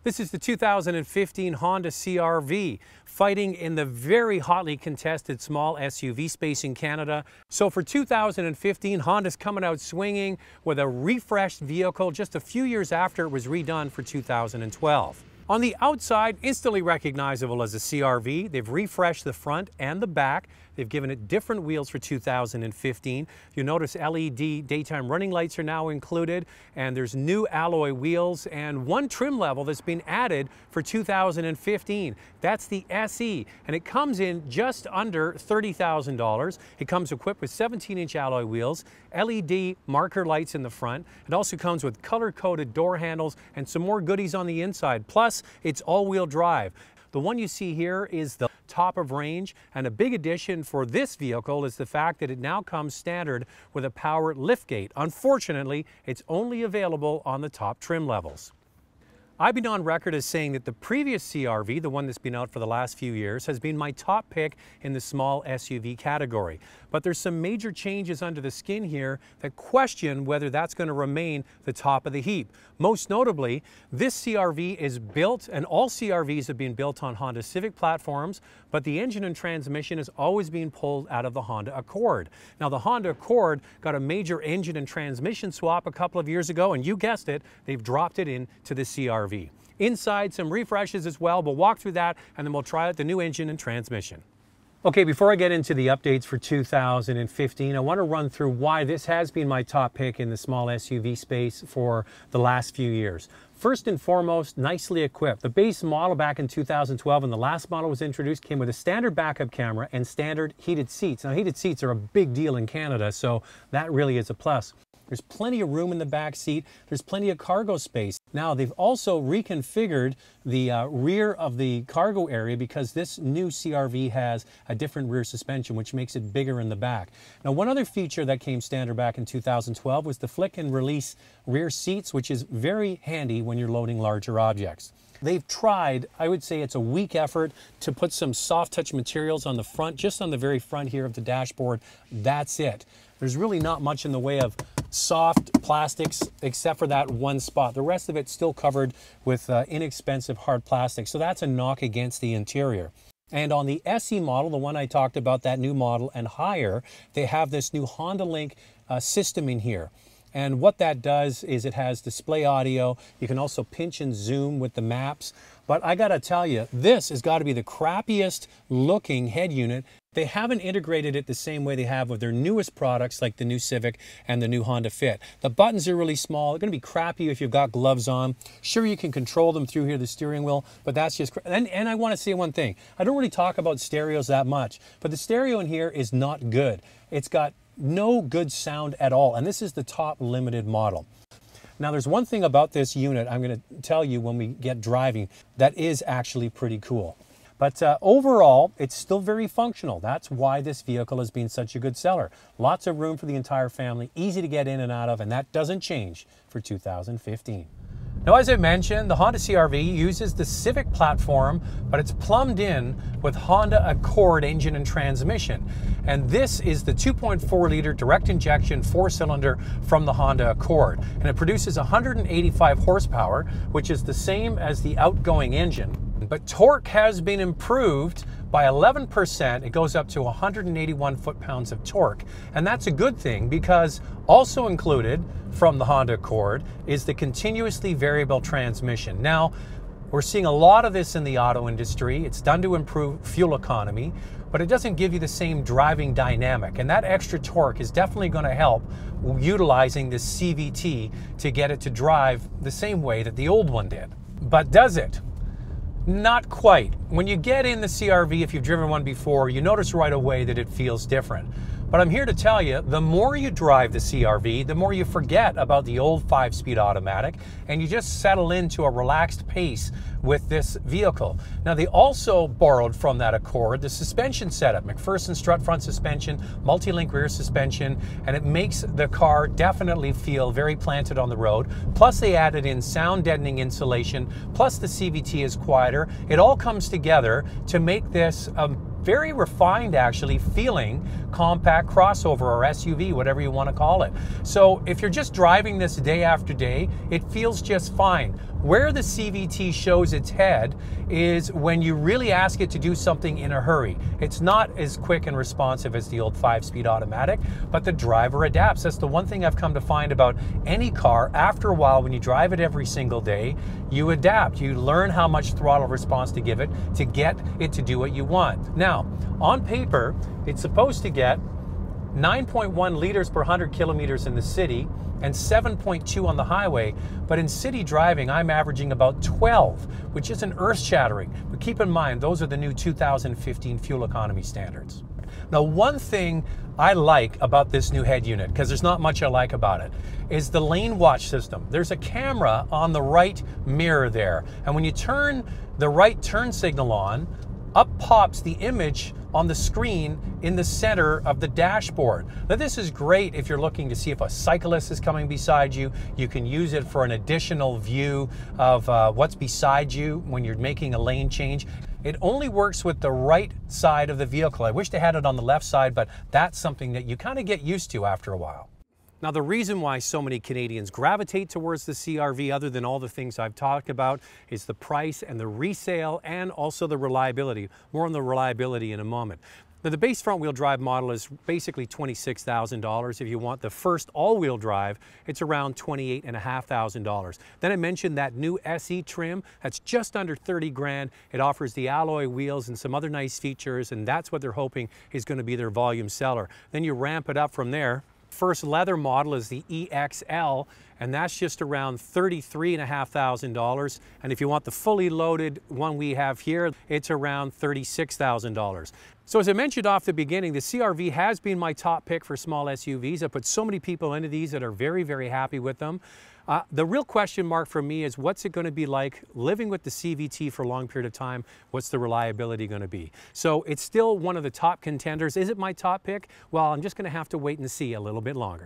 This is the 2015 Honda CR-V, fighting in the very hotly contested small SUV space in Canada. So for 2015, Honda's coming out swinging with a refreshed vehicle just a few years after it was redone for 2012. On the outside, instantly recognizable as a CR-V, they've refreshed the front and the back. They've given it different wheels for 2015. You'll notice LED daytime running lights are now included, and there's new alloy wheels and one trim level that's been added for 2015. That's the SE, and it comes in just under $30,000. It comes equipped with 17-inch alloy wheels, LED marker lights in the front. It also comes with color-coded door handles and some more goodies on the inside. Plus, it's all-wheel drive. The one you see here is the top of range, and a big addition for this vehicle is the fact that it now comes standard with a power liftgate. Unfortunately, it's only available on the top trim levels. I've been on record as saying that the previous CR-V, the one that's been out for the last few years, has been my top pick in the small SUV category. But there's some major changes under the skin here that question whether that's going to remain the top of the heap. Most notably, this CR-V is built, and all CR-Vs have been built on Honda Civic platforms, but the engine and transmission has always been pulled out of the Honda Accord. Now, the Honda Accord got a major engine and transmission swap a couple of years ago, and you guessed it, they've dropped it into the CR-V. Inside, some refreshes as well. We'll walk through that, and then we'll try out the new engine and transmission. Okay, before I get into the updates for 2015, I want to run through why this has been my top pick in the small SUV space for the last few years. First and foremost, nicely equipped. The base model back in 2012, when the last model was introduced, came with a standard backup camera and standard heated seats. Now, heated seats are a big deal in Canada, so that really is a plus. There's plenty of room in the back seat. There's plenty of cargo space. Now, they've also reconfigured the rear of the cargo area because this new CR-V has a different rear suspension, which makes it bigger in the back. Now, one other feature that came standard back in 2012 was the flick and release rear seats, which is very handy when you're loading larger objects. They've tried, I would say it's a weak effort, to put some soft touch materials on the front, just on the very front here of the dashboard. That's it. There's really not much in the way of soft plastics except for that one spot. The rest of it's still covered with inexpensive hard plastic, so that's a knock against the interior. And on the SE model, the one I talked about, that new model and higher, they have this new Honda Link system in here. And what that does is it has display audio. You can also pinch and zoom with the maps. But I gotta tell you, this has got to be the crappiest looking head unit. They haven't integrated it the same way they have with their newest products like the new Civic and the new Honda Fit. The buttons are really small. They're gonna be crappy if you've got gloves on. Sure, you can control them through here, the steering wheel, but that's just, and I wanna say one thing. I don't really talk about stereos that much, but the stereo in here is not good. It's got no good sound at all, and this is the top limited model. Now, there's one thing about this unit I'm going to tell you when we get driving that is actually pretty cool. But overall, it's still very functional. That's why this vehicle has been such a good seller. Lots of room for the entire family, easy to get in and out of, and that doesn't change for 2015. Now, as I mentioned, the Honda CR-V uses the Civic platform, but it's plumbed in with Honda Accord engine and transmission. And this is the 2.4-liter direct injection 4-cylinder from the Honda Accord. And it produces 185 horsepower, which is the same as the outgoing engine. But torque has been improved by 11%. It goes up to 181 foot-pounds of torque. And that's a good thing because also included from the Honda Accord is the continuously variable transmission. Now, we're seeing a lot of this in the auto industry. It's done to improve fuel economy, but it doesn't give you the same driving dynamic. And that extra torque is definitely going to help utilizing this CVT to get it to drive the same way that the old one did. But does it? Not quite. When you get in the CR-V, if you've driven one before, you notice right away that it feels different. But I'm here to tell you, the more you drive the CR-V, the more you forget about the old 5-speed automatic, and you just settle into a relaxed pace with this vehicle. Now, they also borrowed from that Accord the suspension setup, McPherson strut front suspension, multi-link rear suspension, and it makes the car definitely feel very planted on the road. Plus, they added in sound deadening insulation, plus the CVT is quieter. It all comes together to make this very refined, actually, feeling compact crossover or SUV, whatever you want to call it. So if you're just driving this day after day, it feels just fine. Where the CVT shows its head is when you really ask it to do something in a hurry. It's not as quick and responsive as the old 5-speed automatic, but the driver adapts. That's the one thing I've come to find about any car. After a while, when you drive it every single day, you adapt. You learn how much throttle response to give it to get it to do what you want. Now, on paper, it's supposed to get 9.1 liters per 100 kilometers in the city and 7.2 on the highway, but in city driving I'm averaging about 12, which isn't earth-shattering, but keep in mind those are the new 2015 fuel economy standards. Now, one thing I like about this new head unit, because there's not much I like about it, is the lane watch system. There's a camera on the right mirror there, and when you turn the right turn signal on, up pops the image on the screen in the center of the dashboard. Now, this is great if you're looking to see if a cyclist is coming beside you. You can use it for an additional view of what's beside you when you're making a lane change. It only works with the right side of the vehicle. I wish they had it on the left side, but that's something that you kind of get used to after a while. Now, the reason why so many Canadians gravitate towards the CR-V, other than all the things I've talked about, is the price and the resale and also the reliability. More on the reliability in a moment. Now, the base front-wheel drive model is basically $26,000. If you want the first all-wheel drive, it's around $28,500. Then I mentioned that new SE trim, that's just under 30 grand. It offers the alloy wheels and some other nice features, and that's what they're hoping is going to be their volume seller. Then you ramp it up from there. First leather model is the EXL, and that's just around $33,500. And if you want the fully loaded one we have here, it's around $36,000. So as I mentioned off the beginning, the CR-V has been my top pick for small SUVs. I put so many people into these that are very, very happy with them. The real question mark for me is, what's it going to be like living with the CVT for a long period of time? What's the reliability going to be? So it's still one of the top contenders. Is it my top pick? Well, I'm just going to have to wait and see a little bit longer.